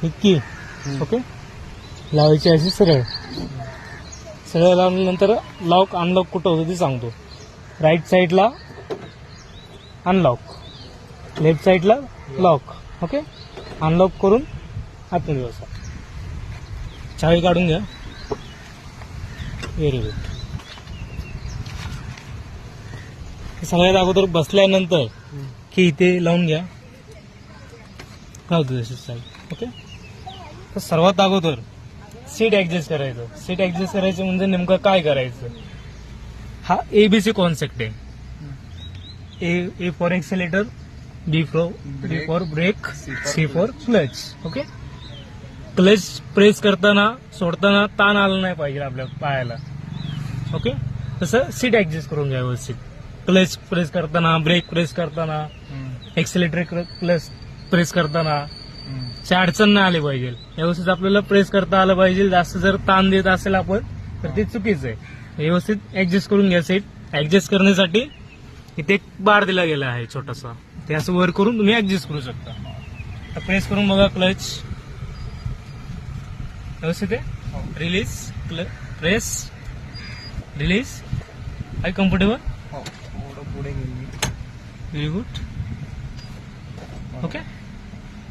ही की ओके लावायची अशी सरळ सरळ लावल्यानंतर लॉक अनलॉक कुठं होतं ते सांगतो. राईट साईडला अनलॉक, लेफ्ट साईडला लॉक. ओके अनलॉक करून आतमध्ये बसा. चावी काढून घ्या. Very good. सगळ्यात अगोदर बसल्यानंतर की इथे लावून घ्या. लावतो तशी साईड. ओके तर सर्वात अगोदर सीट ऍडजस्ट करायचं. सीट ऍडजस्ट करायचं म्हणजे नेमकं काय करायचं. हा एबीसी कॉन्सेप्ट आहे. A for accelerator, B for brake, C for clutch. Okay clutch press करताना सोडताना ताण आला नाही पाहिजे आपल्या पायाला. ओके तसं सीट ऍडजस्ट करून घ्या व्यवस्थित. क्लच प्रेस करताना, ब्रेक प्रेस करताना, एक्सेलेटर क्लच प्रेस करताना अडचण नाही आली पाहिजे. व्यवस्थित आपल्याला प्रेस करता आलं पाहिजे. जास्त जर ताण देत असेल आपण तर ते चुकीचं आहे. व्यवस्थित ऍडजस्ट करून घ्या. सीट ऍडजस्ट करण्यासाठी इथे एक बार दिला गेला आहे छोटासा. ते असं वर करून तुम्ही ऍडजस्ट करू शकता. प्रेस करून बघा. क्लच व्यवस्थित आहे. Release, press, release. आहे कम्फर्टेबल. पुढे गेली. Very good. ओके